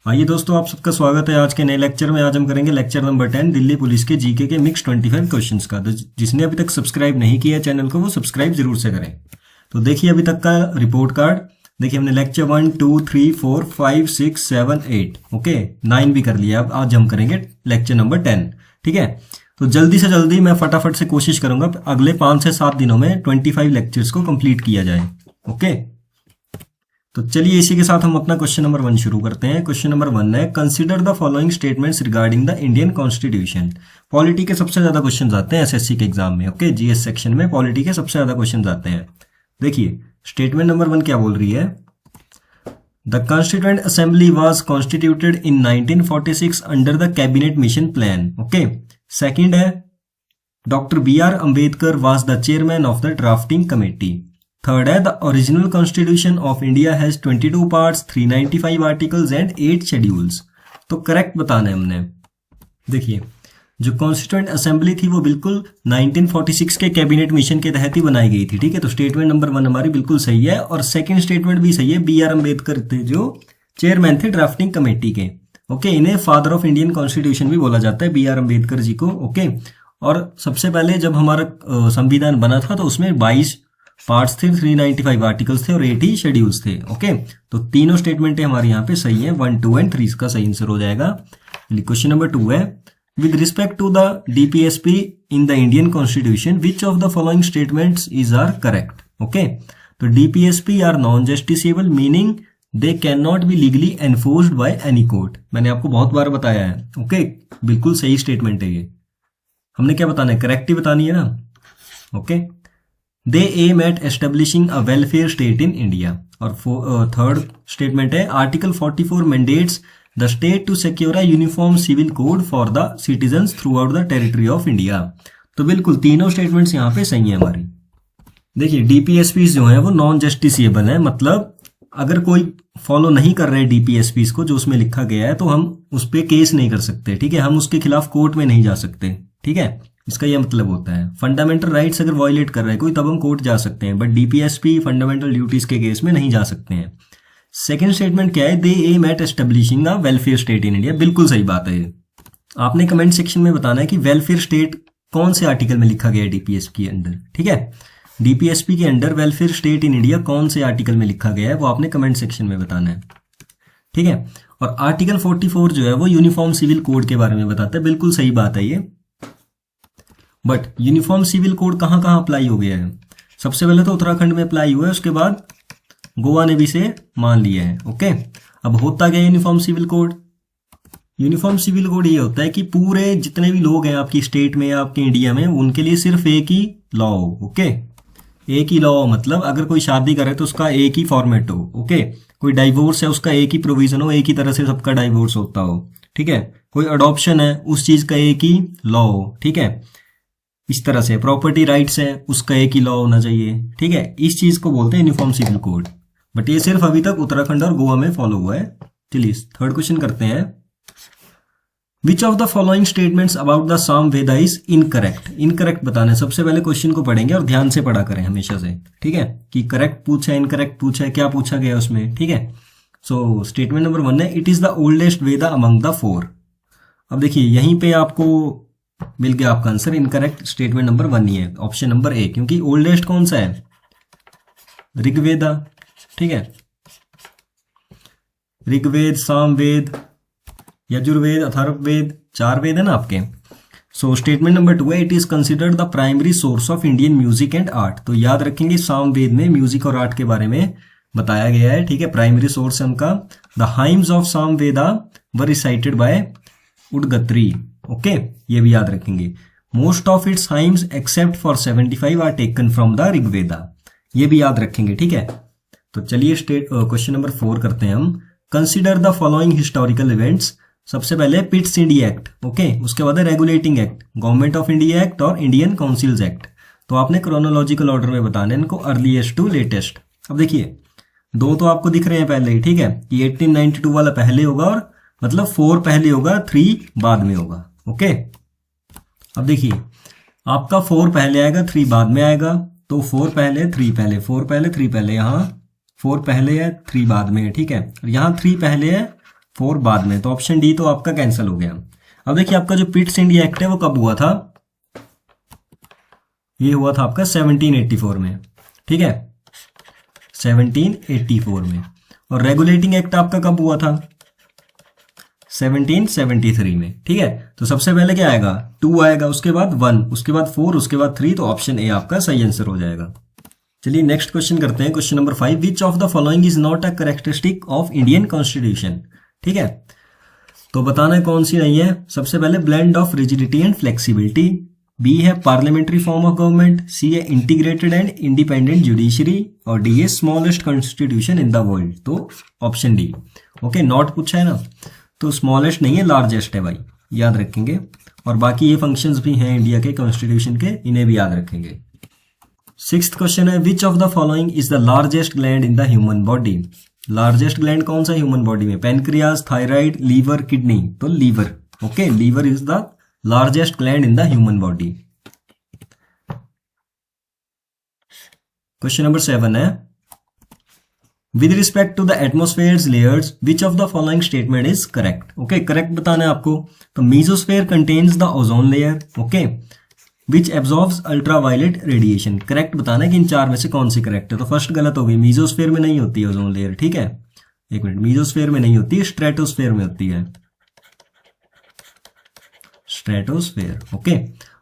आइए दोस्तों, आप सबका स्वागत है आज के नए लेक्चर में। आज हम करेंगे लेक्चर नंबर 10 दिल्ली पुलिस के जीके के मिक्स 25 क्वेश्चंस का। तो जिसने अभी तक सब्सक्राइब नहीं किया चैनल को वो सब्सक्राइब जरूर से करें। तो देखिए अभी तक का रिपोर्ट कार्ड। देखिए हमने लेक्चर 1, 2, 3, 4, 5, 6, 7, 8 ओके 9 भी कर लिया। अब आज हम करेंगे लेक्चर नंबर 10। ठीक है, तो जल्दी से जल्दी मैं फटाफट से कोशिश करूंगा अगले 5 से 7 दिनों में 25 लेक्चर्स को कंप्लीट किया जाए। ओके, तो चलिए इसी के साथ हम अपना क्वेश्चन नंबर 1 शुरू करते हैं। क्वेश्चन नंबर 1 है, consider the following statements regarding the Indian constitution. Polity के सबसे ज्यादा क्वेश्चन आते हैं एसएससी के एग्जाम में। ओके, जीएस सेक्शन में पॉलिटी के सबसे ज्यादा क्वेश्चन आते हैं। देखिए स्टेटमेंट नंबर 1 क्या बोल रही है। The constituent assembly was constituted in 1946 under the cabinet mission plan. Okay, second है, doctor B R Ambedkar was the chairman of the drafting committee. Third है, the original constitution of India has 22 parts, 395 articles and 8 schedules. तो correct बताना है हमने। देखिए जो constituent assembly थी वो बिल्कुल 1946 के कैबिनेट मिशन के तहत ही बनाई गई थी। ठीक है, तो स्टेटमेंट नंबर 1 हमारी बिल्कुल सही है और सेकंड स्टेटमेंट भी सही है। बी आर अम्बेडकर थे जो चेयरमैन थे ड्राफ्टिंग कमेटी के। ओके, इन्हें फादर ऑफ इंडियन कॉन्स्टिट्यूशन भी बोला जाता है, बी आर अम्बेडकर जी को। ओके, और सबसे पहले जब हमारा संविधान बना था तो उसमें 22 पार्ट्स थे, 395 आर्टिकल्स थे और 80 शेड्यूल्स थे। ओके, तो तीनों स्टेटमेंट हमारे यहाँ पे सही है। 1, 2 एंड 3 इसका सही आंसर हो जाएगा। क्वेश्चन नंबर 2 है, with respect to the DPSP in the Indian constitution which of the following statements is are correct. Okay, तो DPSP are non justiciable meaning they can not be legally enforced by any court. मैंने आपको बहुत बार बताया है। Okay, बिल्कुल सही statement है ये। हमने क्या बताना है, करेक्ट ही बतानी है ना। Okay, they aim at establishing a welfare state in India. और थर्ड स्टेटमेंट है, article 44 mandates the state to secure a uniform civil code for the citizens throughout the territory of India. तो बिल्कुल तीनों statements यहाँ पे सही है हमारी। देखिए डीपीएसपी जो है वो नॉन जस्टिसिएबल है, मतलब अगर कोई फॉलो नहीं कर रहे डीपीएसपी को जो उसमें लिखा गया है तो हम उस पर केस नहीं कर सकते। ठीक है, हम उसके खिलाफ कोर्ट में नहीं जा सकते। ठीक है, इसका यह मतलब होता है फंडामेंटल राइट्स अगर वायलेट कर रहा है कोई तब हम कोर्ट जा सकते हैं, बट डीपीएसपी फंडामेंटल ड्यूटीज के केस में नहीं जा सकते हैं। सेकंड स्टेटमेंट क्या है, they aim at establishing a welfare state in India. बिल्कुल सही बात है ये। आपने कमेंट सेक्शन में बताना है कि वेलफेयर स्टेट कौन से आर्टिकल में लिखा गया है डीपीएसपी के अंदर। ठीक है, डीपीएसपी के under welfare state in India कौन से आर्टिकल में लिखा गया है वो आपने कमेंट सेक्शन में बताना है। ठीक है, और आर्टिकल 44 जो है वो यूनिफॉर्म सिविल कोड के बारे में बताता है। बिल्कुल सही बात है ये, बट यूनिफॉर्म सिविल कोड कहाँ कहाँ अप्लाई हो गया है। सबसे पहले तो उत्तराखंड में अप्लाई हुआ है, उसके बाद गोवा ने भी इसे मान लिया है। ओके, अब होता क्या uniform civil code. Uniform civil code ये होता है कि पूरे जितने भी लोग हैं आपकी स्टेट में या आपके इंडिया में उनके लिए सिर्फ एक ही लॉ हो। ओके, एक ही लॉ मतलब अगर कोई शादी करे तो उसका एक ही फॉर्मेट हो। ओके, कोई डाइवोर्स है उसका एक ही प्रोविजन हो, एक ही तरह से सबका डाइवोर्स होता हो। ठीक है, कोई अडॉप्शन है उस चीज का एक ही लॉ हो। ठीक है, इस तरह से प्रॉपर्टी राइट्स है उसका एक ही लॉ होना चाहिए। ठीक है, इस चीज को बोलते हैं यूनिफॉर्म सिविल कोड, बट ये सिर्फ अभी तक उत्तराखंड और गोवा में फॉलो हुआ है। चलिए थर्ड क्वेश्चन करते हैं, विच of the following statements about the Samaveda is incorrect. Incorrect बताना है। सबसे पहले क्वेश्चन को पढ़ेंगे और ध्यान से पढ़ा करें हमेशा से। ठीक है, कि करेक्ट पूछा है इनकरेक्ट पूछा है क्या पूछा गया उसमें। ठीक है, सो स्टेटमेंट नंबर 1 है, it is the oldest Veda among the 4। अब देखिए यहीं पे आपको मिल गया आपका आंसर। इनकरेक्ट स्टेटमेंट नंबर 1 ही है, ऑप्शन नंबर A, क्योंकि ओल्डेस्ट कौन सा है, ऋग्वेदा। ठीक है, ऋग्वेद, सामवेद, यजुर्वेद, अथर्ववेद, 4 वेद है ना आपके। सो स्टेटमेंट नंबर 2 है, it is considered the primary source of Indian music and art. तो याद रखेंगे सामवेद में म्यूजिक और आर्ट के बारे में बताया गया है। ठीक है, प्राइमरी सोर्स है उनका। The hymns of Samaveda were recited by Udgatri. Okay, ये भी याद रखेंगे। Most of its hymns except for 75 are taken from the Rigveda. ये भी याद रखेंगे। ठीक है, तो चलिए क्वेश्चन नंबर 4 करते हैं हम। Consider the following historical events. सबसे पहले पिट्स इंडिया एक्ट। ओके, उसके बाद है regulating act, government of India act और इंडियन काउंसिल्स एक्ट। तो आपने क्रोनोलॉजिकल ऑर्डर में बताना है इनको, अर्लीस्ट टू लेटेस्ट। अब देखिए 2 तो आपको दिख रहे हैं पहले ही। ठीक है, कि 1892 वाला पहले होगा और मतलब 4 पहले होगा, 3 बाद में होगा। ओके, अब देखिए आपका 4 पहले आएगा 3 बाद में आएगा, तो 4 पहले 3 पहले, 4 पहले 3 पहले, यहाँ 4 पहले है 3 बाद में है। ठीक है, यहाँ 3 पहले है 4 बाद में, तो ऑप्शन डी तो आपका कैंसिल हो गया। अब देखिए आपका जो पिट्स इंडिया एक्ट है वो कब हुआ था, ये हुआ था आपका 1784 में, ठीक है, 1784 में। और रेगुलेटिंग एक्ट आपका कब हुआ था, 1773 में, ठीक है। तो सबसे पहले क्या आएगा, 2 आएगा, उसके बाद 1, उसके बाद 4, उसके बाद 3, तो ऑप्शन ए आपका सही आंसर हो जाएगा। चलिए नेक्स्ट क्वेश्चन करते हैं, question number 5, which of the following is not a characteristic of Indian constitution, ठीक है। तो बताना है कौन सी नहीं है। सबसे पहले blend of rigidity and flexibility, B है parliamentary form of government, C है इंटीग्रेटेड एंड इंडिपेंडेंट जुडिशरी, और डी है smallest constitution in the world, तो ऑप्शन डी। ओके, नॉट पूछा है ना, तो स्मॉलेस्ट नहीं है, लार्जेस्ट है भाई, याद रखेंगे। और बाकी ये फंक्शंस भी हैं इंडिया के कॉन्स्टिट्यूशन के, इन्हें भी याद रखेंगे। 6th क्वेश्चन है, which of the following is the largest gland in the human body. Largest gland कौन सा ह्यूमन बॉडी में, पेनक्रियाज, थायराइड, लीवर, किडनी, तो liver. Okay, liver is the largest gland in the human body. Question number 7 है, with respect to the atmosphere layers which of the following statement is correct. Okay, correct बताना है आपको। तो mesosphere contains the ozone layer, okay, which absorbs ultraviolet radiation, correct बताना है कि इन 4 में से कौन सी करेक्ट है। तो फर्स्ट गलत होगी, मीजोस्फेयर में नहीं होती है ओजोन लेयर, ठीक है, एक मिनट, मीजोस्फेयर में नहीं होती है, स्ट्रेटोस्फेयर में होती है, stratosphere. Okay,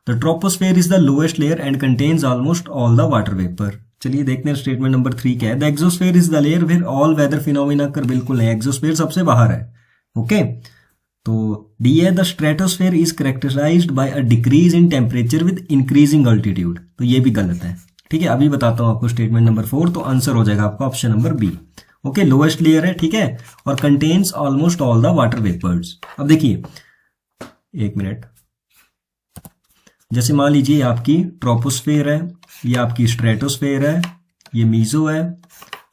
the troposphere is the lowest layer and contains almost all the water vapour. चलिए देखते हैं स्टेटमेंट नंबर 3 क्या है। The exosphere is the layer where all weather phenomena occur, बिल्कुल नहीं, एक्सोस्फेयर सबसे बाहर है। ओके, तो डी है the stratosphere is characterised by a decrease in temperature with increasing altitude, तो ये भी गलत है, ठीक है। अभी बताता हूं आपको स्टेटमेंट नंबर 4, तो आंसर हो जाएगा आपका option number B. Okay, lowest layer है, ठीक है, और contains almost all the water vapours. अब देखिए, एक मिनट, जैसे मान लीजिए आपकी ट्रोपोस्फेयर है, ये आपकी स्ट्रेटोस्फेयर है, ये मीजो है,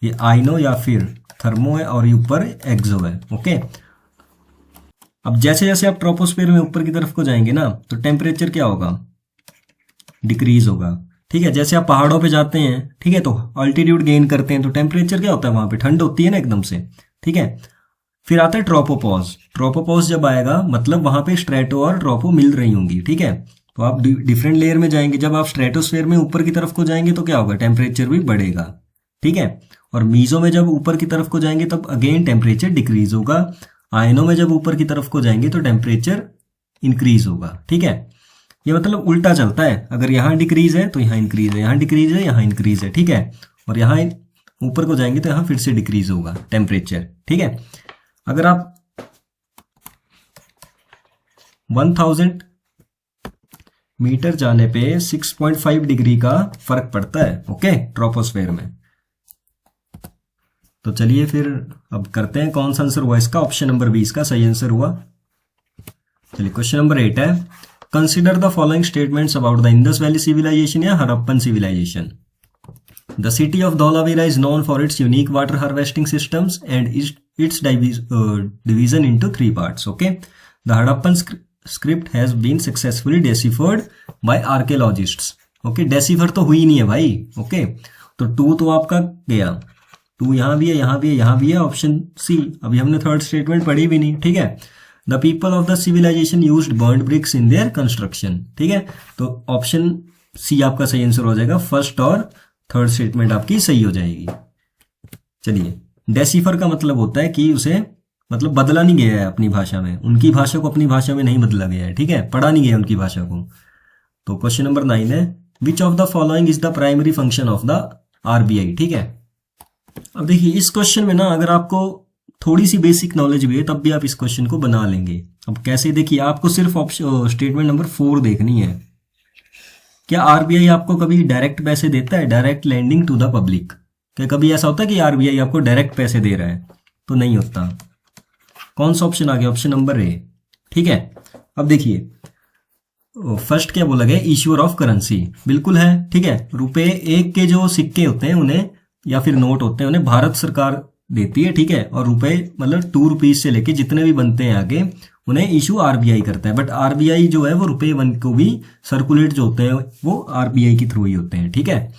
ये आइनो या फिर थर्मो है, और ये ऊपर एक्सो है। ओके, अब जैसे जैसे आप ट्रोपोस्फेयर में ऊपर की तरफ को जाएंगे ना, तो टेम्परेचर क्या होगा, डिक्रीज होगा, ठीक है। जैसे आप पहाड़ों पे जाते हैं, ठीक है, तो अल्टीट्यूड गेन करते हैं, तो टेम्परेचर क्या होता है वहां पे, ठंड होती है ना एकदम से, ठीक है। फिर आता है ट्रोपोपॉज, ट्रोपोपॉज जब आएगा मतलब वहां पे स्ट्रेटो और ट्रोपो मिल रही होंगी, ठीक है। तो आप डिफरेंट लेयर में जाएंगे, जब आप स्ट्रेटोस्फेयर में ऊपर की तरफ को जाएंगे तो क्या होगा, टेम्परेचर भी बढ़ेगा, ठीक है। और मीजो में जब ऊपर की तरफ को जाएंगे तब अगेन टेम्परेचर डिक्रीज होगा। आयनों में जब ऊपर की तरफ को जाएंगे तो टेम्परेचर इंक्रीज होगा, ठीक है। ये मतलब उल्टा चलता है, अगर यहाँ डिक्रीज है तो यहाँ इंक्रीज है, यहाँ डिक्रीज है यहाँ इंक्रीज है, ठीक है। और यहाँ ऊपर को जाएंगे तो यहाँ फिर से डिक्रीज होगा टेम्परेचर, ठीक है। अगर आप 1000 मीटर जाने पे 6.5 डिग्री का फर्क पड़ता है, ओके, ट्रोपोस्फेयर में। तो चलिए फिर अब करते हैं कौन सा आंसर हुआ इसका, ऑप्शन नंबर 20 का सही आंसर हुआ। चलिए क्वेश्चन नंबर 8 है, consider the following statements about the Indus valley civilisation या Harappan civilisation. The city of Dholavira is known for its unique water harvesting systems and its division into 3 parts. Okay, the Harappan script has been successfully deciphered by archaeologists. Okay, decipher तो हुई नहीं है भाई। Okay, तो 2 तो आपका गया, 2 यहाँ भी है, यहाँ भी है, यहाँ भी है, ऑप्शन सी। अभी हमने थर्ड स्टेटमेंट पढ़ी भी नहीं, ठीक है। The people of the civilisation used burned bricks in their construction, ठीक है। तो ऑप्शन सी आपका सही आंसर हो जाएगा, फर्स्ट और थर्ड स्टेटमेंट आपकी सही हो जाएगी। चलिए, डेसिफर का मतलब होता है कि उसे मतलब बदला नहीं गया है अपनी भाषा में, उनकी भाषा को अपनी भाषा में नहीं बदला गया है, ठीक है, पढ़ा नहीं गया उनकी भाषा को। तो क्वेश्चन नंबर 9 है, which of the following is the primary function of the RBI, ठीक है। अब देखिए इस क्वेश्चन में ना अगर आपको थोड़ी सी बेसिक नॉलेज भी है तब भी आप इस क्वेश्चन को बना लेंगे। अब कैसे, देखिए आपको सिर्फ ऑप्शन स्टेटमेंट नंबर 4 देखनी है। क्या आरबीआई आपको कभी डायरेक्ट पैसे देता है, direct lending to the public? क्या कभी ऐसा होता है कि आरबीआई आपको डायरेक्ट पैसे दे रहा है? तो नहीं होता। कौन सा ऑप्शन आ गया, ऑप्शन नंबर ए, ठीक है। अब देखिए फर्स्ट क्या बोला गया, इश्यूअर ऑफ करेंसी, बिल्कुल है, ठीक है। रुपए 1 के जो सिक्के होते हैं उन्हें या फिर नोट होते हैं उन्हें भारत सरकार देती है, ठीक है। और रुपए मतलब 2 रुपीज से लेके जितने भी बनते हैं आगे उन्हें इशू आरबीआई करता है। बट आरबीआई जो है वो रुपए 1 को भी सर्कुलेट जो होते हैं वो आरबीआई के थ्रू ही होते हैं, ठीक है।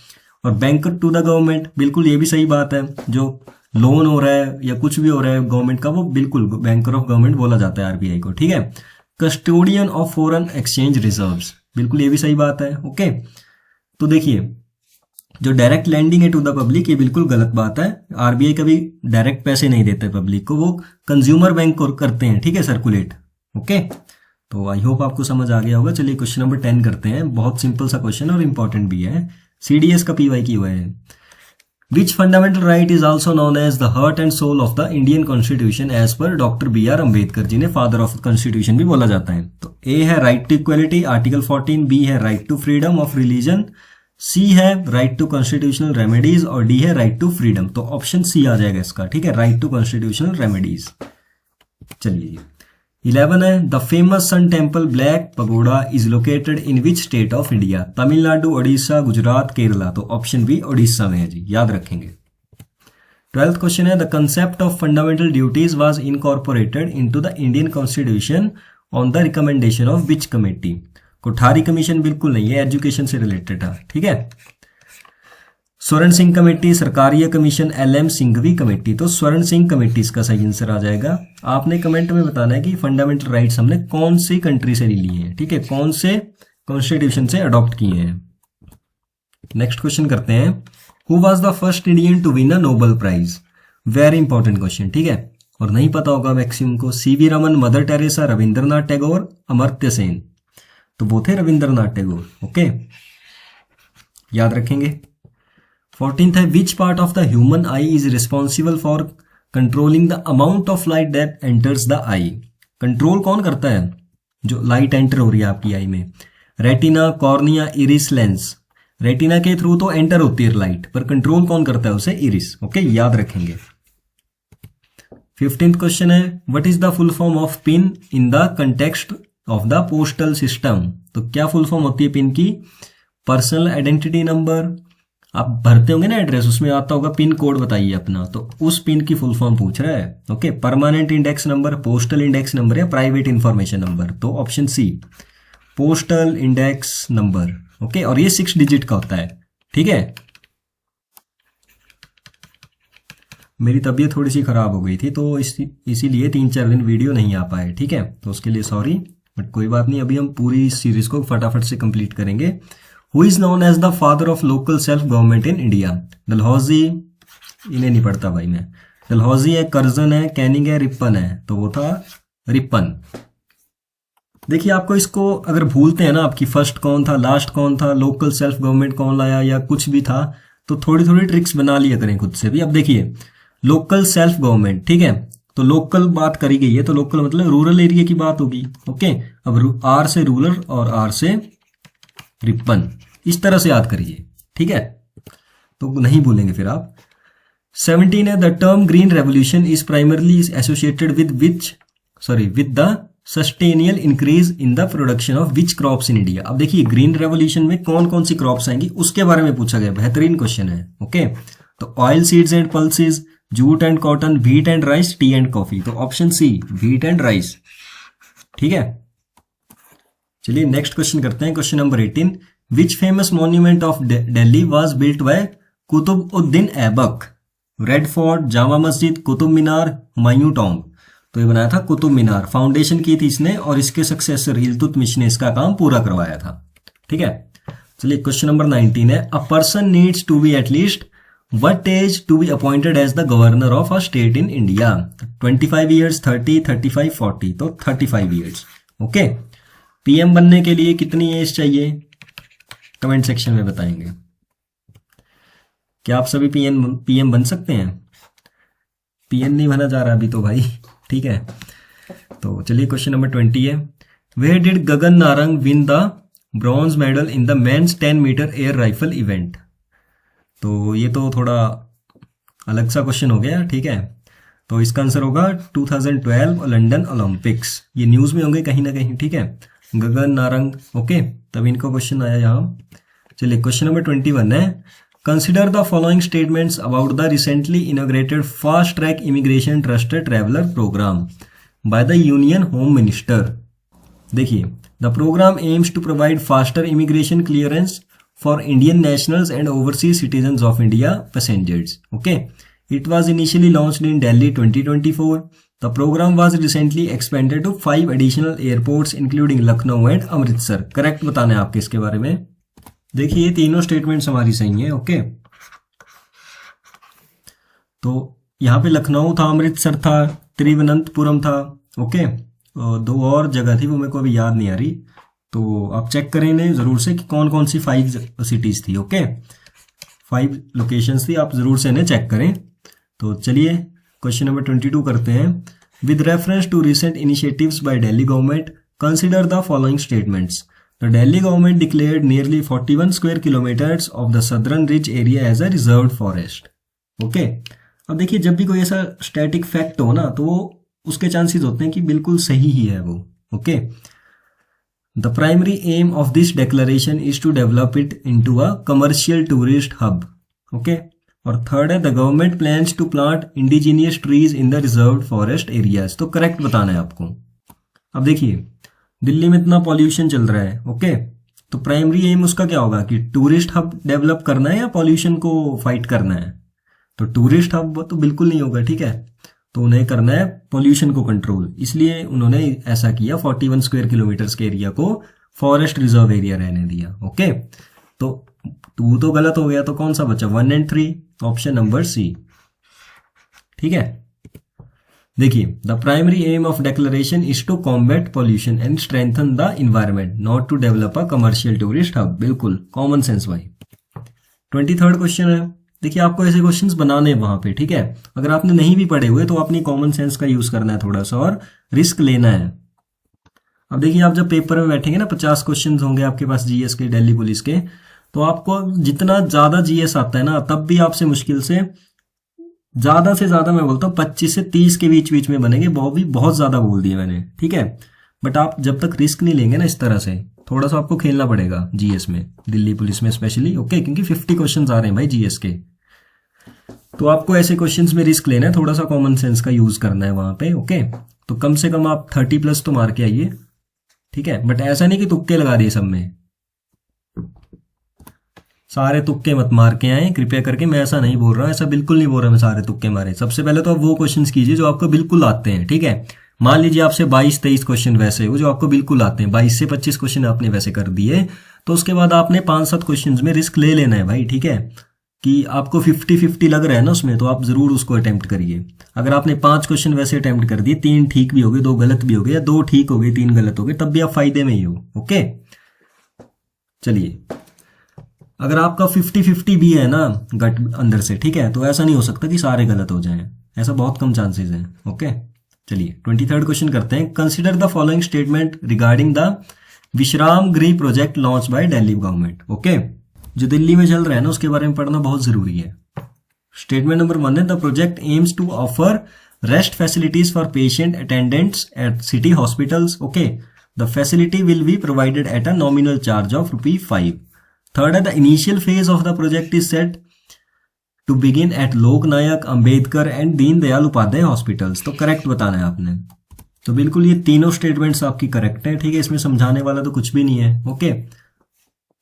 और बैंक टू द गवर्नमेंट, बिल्कुल ये भी सही बात है। जो लोन हो रहा है या कुछ भी हो रहा है गवर्नमेंट का, वो बिल्कुल बैंकर ऑफ गवर्नमेंट बोला जाता है आरबीआई को, ठीक है। Custodian of foreign exchange reserves, बिल्कुल ये भी सही बात है, ओके। तो देखिए जो डायरेक्ट लैंडिंग है टू द पब्लिक, ये बिल्कुल गलत बात है। आरबीआई कभी डायरेक्ट पैसे नहीं देते पब्लिक को, वो कंज्यूमर बैंक को करते हैं, ठीक है, सर्कुलेट, ओके। तो आई होप आपको समझ आ गया होगा। चलिए क्वेश्चन नंबर 10 करते हैं, बहुत सिंपल सा क्वेश्चन और इंपॉर्टेंट भी है, सीडीएस का पीवाई की हुआ है। Which fundamental right is also known as the heart and soul of the Indian constitution as per doctor B R Ambedkar, जिन्हें फादर ऑफ कॉन्स्टिट्यूशन भी बोला जाता है। तो ए है right to equality, article 14, B है right to freedom of religion, C है right to constitutional remedies और डी है राइट टू फ्रीडम। तो ऑप्शन सी आ जाएगा इसका, ठीक है, राइट टू कॉन्स्टिट्यूशनल रेमेडीज। चलिए 11 है the famous sun temple black pagoda is located in which state of India, Tamil Nadu, Orissa, Gujarat, Kerala. तो ऑप्शन बी उड़ीसा में है जी, याद रखेंगे। 12th क्वेश्चन है the concept of fundamental duties was incorporated into the Indian constitution on the recommendation of which committee. Kothari commission बिल्कुल नहीं है, education से रिलेटेड था, ठीक है। Swaran Singh committee, Sarkaria commission, L M Singhvi committee. तो स्वर्ण सिंह कमेटी इसका सही आंसर आ जाएगा। आपने कमेंट में बताना है कि फंडामेंटल राइट्स हमने कौन सी कंट्री से लिए हैं, ठीक है, कौन से कॉन्स्टिट्यूशन से अडॉप्ट किए हैं। नेक्स्ट क्वेश्चन करते हैं, who was the first Indian to win a Nobel Prize. Very important question, ठीक है, और नहीं पता होगा मैक्सिमम को। C V Raman, mother Teresa, Rabindranath Tagore, Amartya Sen. तो वो थे रविंद्रनाथ टैगोर, ओके, याद रखेंगे। 14th है which part of the human I is responsible for controlling the amount of light that enters the I. Control कौन करता है जो लाइट एंटर हो रही है आपकी आई में। Retina, cornea, iris, lens. Retina के थ्रू तो एंटर होती है लाइट, पर कंट्रोल कौन करता है उसे, इरिस, ओके, याद रखेंगे। 15th क्वेश्चन है what is the full form of pin in the context of the postal system. तो क्या फुल फॉर्म होती है पिन की, पर्सनल आइडेंटिटी नंबर। आप भरते होंगे ना एड्रेस, उसमें आता होगा पिन कोड, बताइए अपना, तो उस पिन की फुल फॉर्म पूछ रहा है, okay. Permanent index number, postal index number या प्राइवेट इंफॉर्मेशन नंबर। तो option C postal index number, okay, और ये 6 डिजिट का होता है, ठीक है। मेरी तबीयत थोड़ी सी खराब हो गई थी, तो इसीलिए 3-4 दिन वीडियो नहीं आ पाए, ठीक है, तो उसके लिए सॉरी, बट कोई बात नहीं, अभी हम पूरी सीरीज को फटाफट से कंप्लीट करेंगे। Who is known as the father of local self government in India? Dalhousie, इन्हें नहीं पढ़ता भाई मैं। डलहौजी है, कर्जन है, कैनिंग है, रिप्पन है। तो वो था रिप्पन। देखिए आपको इसको अगर भूलते हैं ना, आपकी फर्स्ट कौन था, लास्ट कौन था, लोकल सेल्फ गवर्नमेंट कौन लाया या कुछ भी था, तो थोड़ी थोड़ी ट्रिक्स बना लिया करें खुद से भी। अब देखिए लोकल सेल्फ गवर्नमेंट, ठीक है, तो लोकल बात करी गई है, तो लोकल मतलब रूरल एरिया की बात होगी, ओके। अब आर से रूरल और आर से रिप्पन, इस तरह से याद करिए, ठीक है, तो नहीं भूलेंगे फिर आप। 17 है the term green revolution is primarily associated with the substantial increase in the production of which crops in India. अब देखिए ग्रीन रेवोल्यूशन में कौन कौन सी क्रॉप्स आएंगी उसके बारे में पूछा गया, बेहतरीन क्वेश्चन है, ओके। तो oil seeds and pulses, jute and cotton, wheat and rice, tea and coffee. तो option C wheat and rice, ठीक है। चलिए नेक्स्ट क्वेश्चन करते हैं, question number 18, which famous monument of Delhi was built by Qutbuddin Aibak. Red fort, Jama Masjid, Qutub Minar, Humayun tomb. तो ये बनाया था कुतुब मीनार, फाउंडेशन की थी इसने, और इसके सक्सेसर इल्तुतमिश ने इसका काम पूरा करवाया था, ठीक है। चलिए क्वेश्चन नंबर 19 है a person needs to be at least what age to be appointed as the governor of a state in India. 25 years, 30, 35, 40। तो 35 ईयर्स, ओके। पीएम बनने के लिए कितनी एज चाहिए, कमेंट सेक्शन में बताएंगे। क्या आप सभी पीएम बन सकते हैं? पीएम नहीं बना जा रहा अभी तो भाई, ठीक है। तो चलिए क्वेश्चन नंबर 20 है where did Gagan Narang win the bronze medal in the men's 10 metre air rifle event. तो ये तो थोड़ा अलग सा क्वेश्चन हो गया, ठीक है। तो इसका आंसर होगा 2012 लंदन ओलंपिक्स। ये न्यूज में होंगे कहीं ना कहीं, ठीक है, गगन नारंग, ओके, तब इनको क्वेश्चन आया यहाँ। चलिए क्वेश्चन नंबर 21 है consider the following statements about the recently inaugurated fast track immigration trusted traveller programme by the union home minister. देखिए the programme aims to provide faster immigration clearance for Indian nationals and overseas citizens of India passengers, okay. It was initially launched in Delhi 2024. The program was recently expanded to 5 additional airports including Lucknow and Amritsar. Correct बताना है आपके इसके बारे में। देखिए ये तीनों statements हमारी सही है। ओके, तो यहाँ पे लखनऊ था, अमृतसर था, तिरुवनंतपुरम था। ओके, दो और जगह थी वो मेरे को अभी याद नहीं आ रही, तो आप चेक करें इन्हें जरूर से कि कौन कौन सी 5 सिटीज थी। ओके, 5 लोकेशंस थी, आप जरूर से इन्हें चेक करें। तो चलिए क्वेश्चन नंबर 22 करते हैं। With reference to recent initiatives by Delhi government consider the following statements. The Delhi government declared nearly 41 square kilometres of the southern ridge area as a reserved forest. Okay, अब देखिए जब भी कोई ऐसा स्टैटिक फैक्ट हो ना, तो वो उसके चांसेस होते हैं कि बिल्कुल सही ही है वो। Okay, the primary aim of this declaration is to develop it into a commercial tourist hub. Okay, और थर्ड है the government plans to plant indigenous trees in the reserved forest areas. तो करेक्ट बताना है आपको। अब देखिए दिल्ली में इतना पॉल्यूशन चल रहा है। ओके, तो प्राइमरी एम उसका क्या होगा कि टूरिस्ट हब डेवलप करना है या पॉल्यूशन को फाइट करना है। तो टूरिस्ट हब तो बिल्कुल नहीं होगा, ठीक है, तो उन्हें करना है पॉल्यूशन को कंट्रोल, इसलिए उन्होंने ऐसा किया, 41 स्क्वायर किलोमीटर के एरिया को फॉरेस्ट रिजर्व एरिया रहने दिया। ओके, तो 2 तो गलत हो गया, तो कौन सा बचा 1 और 3, ऑप्शन नंबर सी। ठीक है, देखिए the primary aim of declaration is to combat pollution and strengthen the environment, not to develop a commercial tourist hub. बिल्कुल कॉमन सेंस भाई। 23rd क्वेश्चन है। देखिए आपको ऐसे क्वेश्चंस बनाने हैं वहां पे, ठीक है, अगर आपने नहीं भी पढ़े हुए तो अपनी कॉमन सेंस का यूज करना है थोड़ा सा और रिस्क लेना है। अब देखिए आप जब पेपर में बैठेंगे ना, 50 क्वेश्चंस होंगे आपके पास जीएस के, दिल्ली पुलिस के, तो आपको जितना ज्यादा जीएस आता है ना, तब भी आपसे मुश्किल से ज्यादा मैं बोलता हूँ 25 से 30 के बीच बीच में बनेंगे। बहुत ज्यादा बोल दिए मैंने, ठीक है, बट आप जब तक रिस्क नहीं लेंगे ना इस तरह से, थोड़ा सा आपको खेलना पड़ेगा जीएस में, दिल्ली पुलिस में स्पेशली। ओके, क्योंकि 50 क्वेश्चंस आ रहे हैं भाई जीएस के, तो आपको ऐसे क्वेश्चंस में रिस्क लेना है, थोड़ा सा कॉमन सेंस का यूज करना है वहां पे। ओके, तो कम से कम आप 30+ तो मार के आइए, ठीक है, बट ऐसा नहीं कि तुक्के लगा दिए सब में, सारे तुक्के मत मार के आए कृपया करके। मैं ऐसा नहीं बोल रहा, ऐसा बिल्कुल नहीं बोल रहा मैं सारे तुक्के मारे। सबसे पहले तो आप वो क्वेश्चंस कीजिए जो आपको बिल्कुल आते हैं, ठीक है। मान लीजिए आपसे 22-23 क्वेश्चन वैसे हो जो आपको बिल्कुल आते हैं, 22 से 25 क्वेश्चन आपने वैसे कर दिए, तो उसके बाद आपने 5-7 क्वेश्चन में रिस्क ले लेना है भाई, ठीक है, कि आपको 50-50 लग रहा है ना उसमें, तो आप जरूर उसको अटेम्प्ट करिए। अगर आपने 5 क्वेश्चन वैसे अटेम्प्ट कर दिए, 3 ठीक भी हो गए, 2 गलत भी हो गए, या 2 ठीक हो गए 3 गलत हो गए, तब भी आप फायदे में ही हो। ओके, चलिए, अगर आपका 50-50 भी है ना गट अंदर से, ठीक है, तो ऐसा नहीं हो सकता कि सारे गलत हो जाएं, ऐसा बहुत कम चांसेस हैं। ओके, चलिए 23rd क्वेश्चन करते हैं। Consider the following statement regarding the Vishram गृह project launch by Delhi government. Okay, जो दिल्ली में चल रहा है ना उसके बारे में पढ़ना बहुत जरूरी है। स्टेटमेंट नंबर 1 है the project aims to offer rest facilities for patient attendants at city hospitals. Okay, the facility will be provided at a nominal charge of ₹5। Third है the initial phase of the project is set to begin at Lok Nayak, Ambedkar and Deen Dayal Upadhyay hospitals. तो correct बताना है आपने। तो बिल्कुल ये तीनों statements आपकी करेक्ट है, ठीक है, इसमें समझाने वाला तो कुछ भी नहीं है। ओके,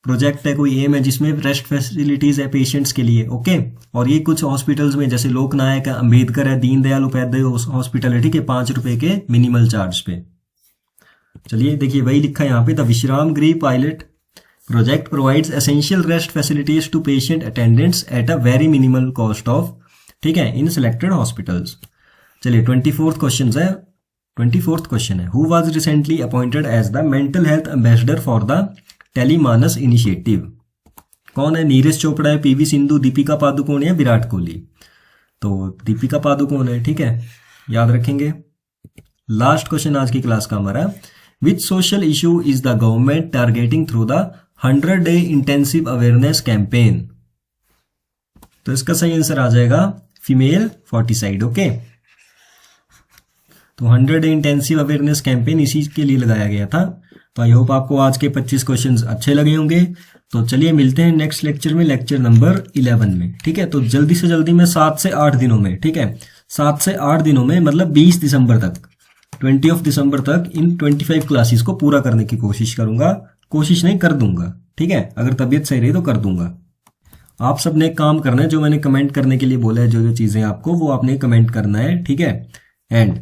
प्रोजेक्ट है, कोई एम है जिसमें रेस्ट फैसिलिटीज है पेशेंट्स के लिए। ओके, और ये कुछ हॉस्पिटल्स में जैसे लोक नायक है, अंबेडकर है, दीन दयाल उपाध्याय हॉस्पिटल है, ठीक है, ₹5 के मिनिमल चार्ज पे। चलिए देखिए वही लिखा है यहाँ पे, the Vishram Grih pilot project provides essential rest facilities to patient attendants at a very minimal cost of, ठीक है, इन सिलेक्टेड हॉस्पिटल्स। चलिए 24th क्वेश्चन है। 24th क्वेश्चन है, who was recently appointed as the mental health ambassador for the Tele MANAS initiative. कौन है? नीरज चोपड़ा है, PV Sindhu, Deepika Padukone या विराट कोहली। तो दीपिका पादुकोण है, ठीक है, याद रखेंगे। लास्ट क्वेश्चन आज की क्लास का हमारा, which social issue is the government targeting through the 100-day intensive awareness campaign. तो इसका सही आंसर आ जाएगा फीमेल फोर्टिसाइड। ओके, तो 100-day इंटेंसिव अवेयरनेस कैंपेन इसी के लिए लगाया गया था। तो आई होप आपको आज के 25 क्वेश्चंस अच्छे लगे होंगे। तो चलिए मिलते हैं नेक्स्ट लेक्चर में, लेक्चर नंबर 11 में, ठीक है। तो जल्दी से जल्दी मैं 7 से 8 दिनों में, ठीक है, 7 से 8 दिनों में मतलब 20 दिसंबर तक, 20 दिसंबर तक इन 25 क्लासेस को पूरा करने की कोशिश करूंगा। कोशिश नहीं, कर दूंगा, ठीक है, अगर तबीयत सही रही तो कर दूंगा। आप सब ने एक काम करना है, जो मैंने कमेंट करने के लिए बोला है, जो जो चीज़ें आपको, वो आपने कमेंट करना है, ठीक है। एंड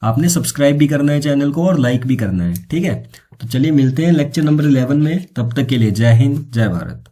आपने सब्सक्राइब भी करना है चैनल को और लाइक भी करना है, ठीक है। तो चलिए मिलते हैं लेक्चर नंबर 11 में, तब तक के लिए जय हिंद जय भारत।